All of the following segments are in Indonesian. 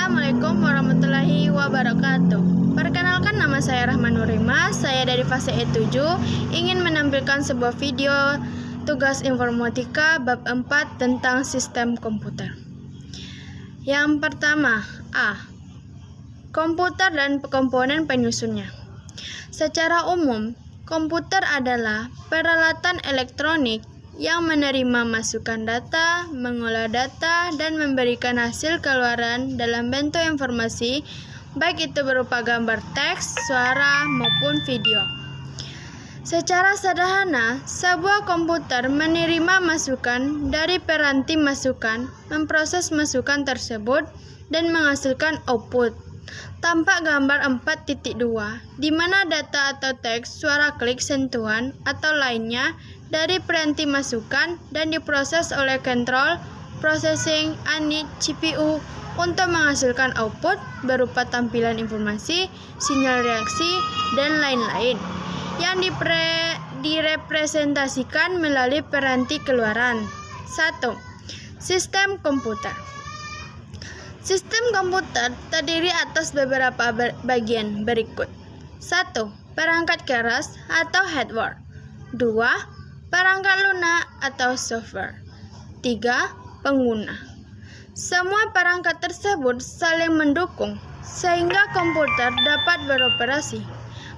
Assalamualaikum warahmatullahi wabarakatuh. Perkenalkan, nama saya Rahman Nurima. Saya dari fase E7 ingin menampilkan sebuah video tugas informatika bab 4 tentang sistem komputer. Yang pertama, A. Komputer dan komponen penyusunnya. Secara umum, komputer adalah peralatan elektronik yang menerima masukan data, mengolah data, dan memberikan hasil keluaran dalam bentuk informasi, baik itu berupa gambar teks, suara, maupun video. Secara sederhana, sebuah komputer menerima masukan dari piranti masukan, memproses masukan tersebut, dan menghasilkan output. Tampak gambar 4.2, di mana data atau teks, suara klik, sentuhan, atau lainnya dari piranti masukan dan diproses oleh control processing unit CPU untuk menghasilkan output berupa tampilan informasi, sinyal reaksi, dan lain-lain yang direpresentasikan melalui piranti keluaran. 1. Sistem komputer. Sistem komputer terdiri atas beberapa bagian berikut. 1. Perangkat keras atau hardware. 2. Perangkat lunak atau software. 3. Pengguna. Semua perangkat tersebut saling mendukung sehingga komputer dapat beroperasi.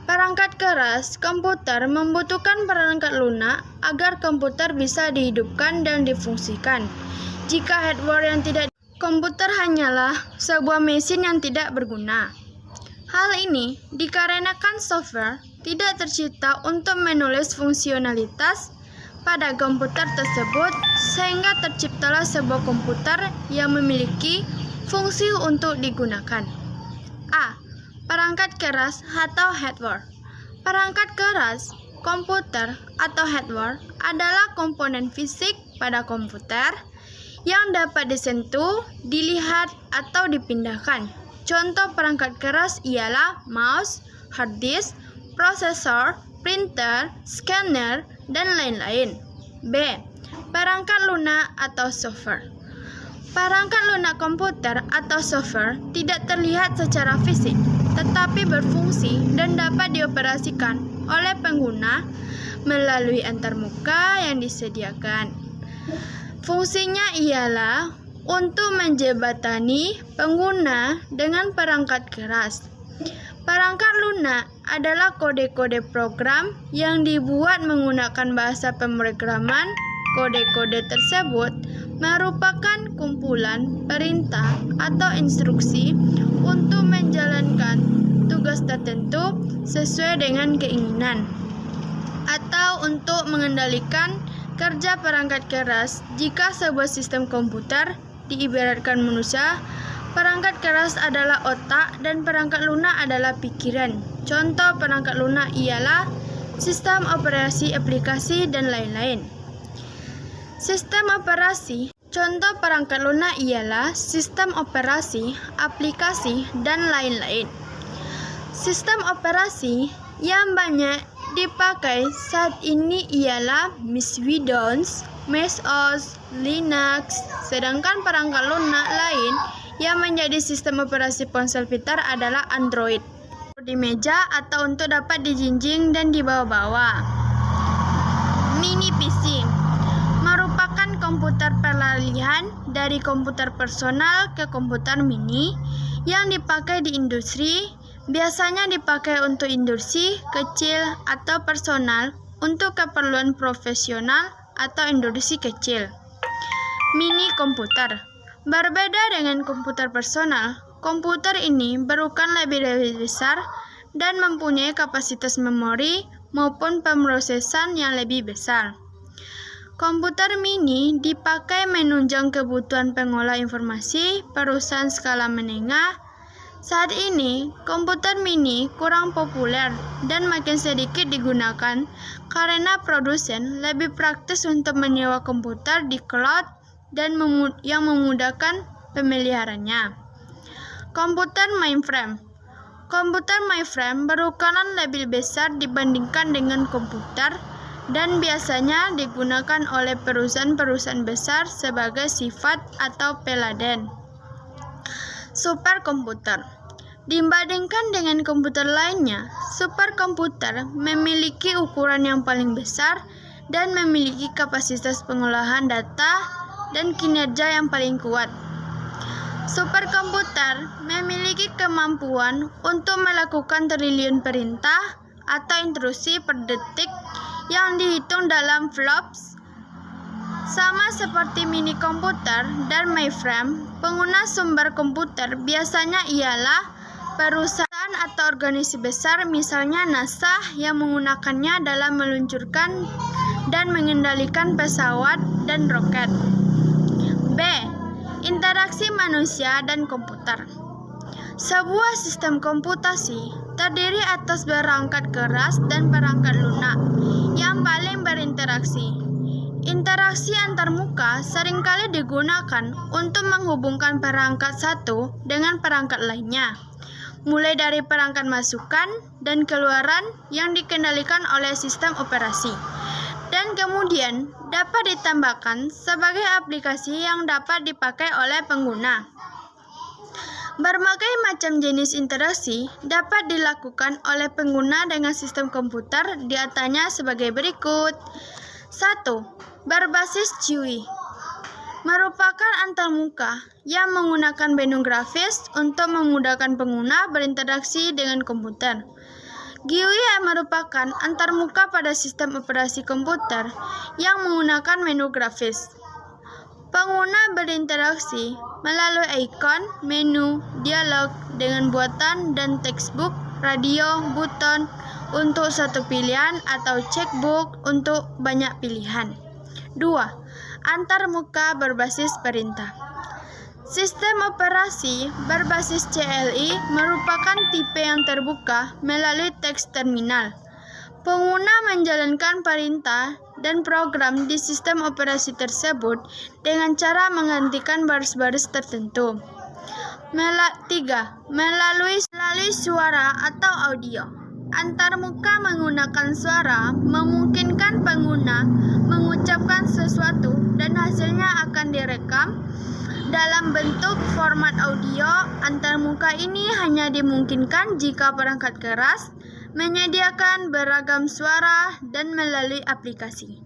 Perangkat keras komputer membutuhkan perangkat lunak agar komputer bisa dihidupkan dan difungsikan. Jika hardware yang tidak, komputer hanyalah sebuah mesin yang tidak berguna. Hal ini dikarenakan software tidak tercipta untuk menulis fungsionalitas pada komputer tersebut, sehingga terciptalah sebuah komputer yang memiliki fungsi untuk digunakan. A. Perangkat keras atau hardware. Perangkat keras komputer atau hardware adalah komponen fisik pada komputer yang dapat disentuh, dilihat, atau dipindahkan. Contoh perangkat keras ialah mouse, hard disk, prosesor, printer, scanner, dan lain-lain. B. Perangkat lunak atau software. Perangkat lunak komputer atau software tidak terlihat secara fisik, tetapi berfungsi dan dapat dioperasikan oleh pengguna melalui antarmuka yang disediakan. Fungsinya ialah untuk menjembatani pengguna dengan perangkat keras. Perangkat lunak adalah kode-kode program yang dibuat menggunakan bahasa pemrograman. Kode-kode tersebut merupakan kumpulan perintah atau instruksi untuk menjalankan tugas tertentu sesuai dengan keinginan, atau untuk mengendalikan kerja perangkat keras. Jika sebuah sistem komputer diibaratkan manusia, perangkat keras adalah otak dan perangkat lunak adalah pikiran. Contoh perangkat lunak ialah sistem operasi, aplikasi, dan lain-lain. Sistem operasi. Contoh perangkat lunak ialah sistem operasi, aplikasi, dan lain-lain. Sistem operasi yang banyak dipakai saat ini ialah Windows, Mac OS, Linux, sedangkan perangkat lunak lain yang menjadi sistem operasi ponsel pintar adalah Android. Di meja atau untuk dapat dijinjing dan dibawa-bawa. Mini PC merupakan komputer peralihan dari komputer personal ke komputer mini yang dipakai di industri. Biasanya dipakai untuk industri kecil atau personal, untuk keperluan profesional atau industri kecil. Mini komputer. Berbeda dengan komputer personal, komputer ini berukuran lebih besar dan mempunyai kapasitas memori maupun pemrosesan yang lebih besar. Komputer mini dipakai menunjang kebutuhan pengolah informasi perusahaan skala menengah. Saat ini, komputer mini kurang populer dan makin sedikit digunakan karena produsen lebih praktis untuk menyewa komputer di cloud dan yang memudahkan pemeliharaannya. Komputer mainframe. Komputer mainframe berukuran lebih besar dibandingkan dengan komputer dan biasanya digunakan oleh perusahaan-perusahaan besar sebagai sifat atau peladen. Superkomputer. Dibandingkan dengan komputer lainnya, superkomputer memiliki ukuran yang paling besar dan memiliki kapasitas pengolahan data dan kinerja yang paling kuat. Superkomputer memiliki kemampuan untuk melakukan triliun perintah atau instruksi per detik yang dihitung dalam flops. Sama seperti mini komputer dan mainframe, pengguna sumber komputer biasanya ialah perusahaan atau organisasi besar, misalnya NASA, yang menggunakannya dalam meluncurkan dan mengendalikan pesawat dan roket. B. Interaksi manusia dan komputer. Sebuah sistem komputasi terdiri atas perangkat keras dan perangkat lunak yang paling berinteraksi. Interaksi antarmuka seringkali digunakan untuk menghubungkan perangkat satu dengan perangkat lainnya, mulai dari perangkat masukan dan keluaran yang dikendalikan oleh sistem operasi, dan kemudian dapat ditambahkan sebagai aplikasi yang dapat dipakai oleh pengguna. Berbagai macam jenis interaksi dapat dilakukan oleh pengguna dengan sistem komputer, di antaranya sebagai berikut. 1. Berbasis GUI merupakan antarmuka yang menggunakan menu grafis untuk memudahkan pengguna berinteraksi dengan komputer. GUI merupakan antarmuka pada sistem operasi komputer yang menggunakan menu grafis. Pengguna berinteraksi melalui ikon, menu, dialog dengan buatan dan textbook, radio, button untuk satu pilihan atau checkbox untuk banyak pilihan. 2. Antarmuka berbasis perintah. Sistem operasi berbasis CLI merupakan tipe yang terbuka melalui teks terminal. Pengguna menjalankan perintah dan program di sistem operasi tersebut dengan cara menggantikan baris-baris tertentu. 3. Melalui suara atau audio. Antarmuka menggunakan suara memungkinkan pengguna mengucapkan sesuatu dan hasilnya akan direkam dalam bentuk format audio. Antarmuka ini hanya dimungkinkan jika perangkat keras menyediakan beragam suara dan melalui aplikasi.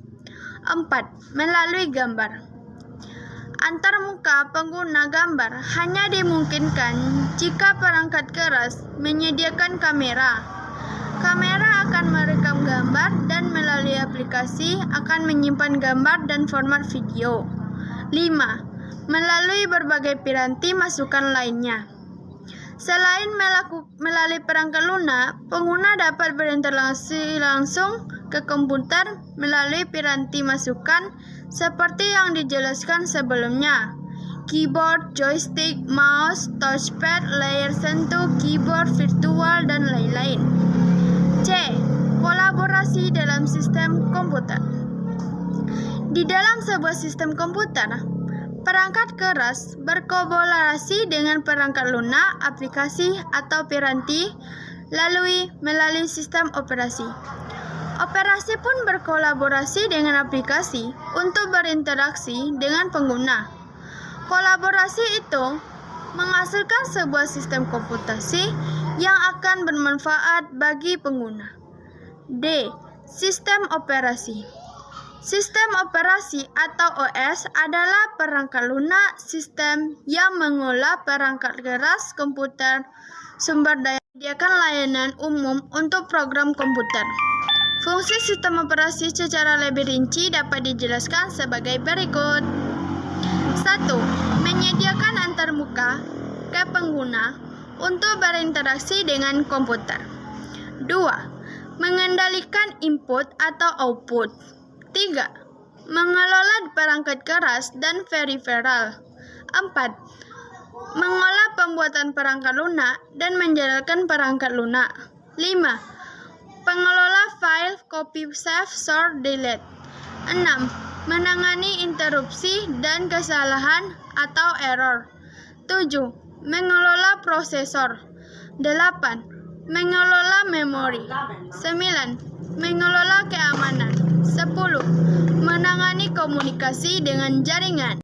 4. Melalui gambar. Antarmuka pengguna gambar hanya dimungkinkan jika perangkat keras menyediakan kamera. Kamera akan merekam gambar dan melalui aplikasi akan menyimpan gambar dan format video. 5. Melalui berbagai piranti masukan lainnya. Selain melalui perangkat lunak, pengguna dapat berinteraksi langsung ke komputer melalui piranti masukan seperti yang dijelaskan sebelumnya: keyboard, joystick, mouse, touchpad, layar sentuh, keyboard virtual, dan lain-lain. C. Kolaborasi dalam sistem komputer. Di dalam sebuah sistem komputer, perangkat keras berkolaborasi dengan perangkat lunak, aplikasi, atau piranti melalui sistem operasi. Operasi pun berkolaborasi dengan aplikasi untuk berinteraksi dengan pengguna. Kolaborasi itu menghasilkan sebuah sistem komputasi yang akan bermanfaat bagi pengguna. D. Sistem operasi. Sistem operasi atau OS adalah perangkat lunak sistem yang mengolah perangkat keras komputer sumber daya, menyediakan layanan umum untuk program komputer. Fungsi sistem operasi secara lebih rinci dapat dijelaskan sebagai berikut. 1. Menyediakan antarmuka ke pengguna untuk berinteraksi dengan komputer. 2. Mengendalikan input atau output. 3. Mengelola perangkat keras dan peripheral. 4. Mengolah pembuatan perangkat lunak dan menjalankan perangkat lunak. 5. Pengelola file, copy, save, sort, delete. 6. Menangani interupsi dan kesalahan atau error. 7. Mengelola prosesor. 8. Mengelola memori. 9. Mengelola keamanan. 10. Menangani komunikasi dengan jaringan.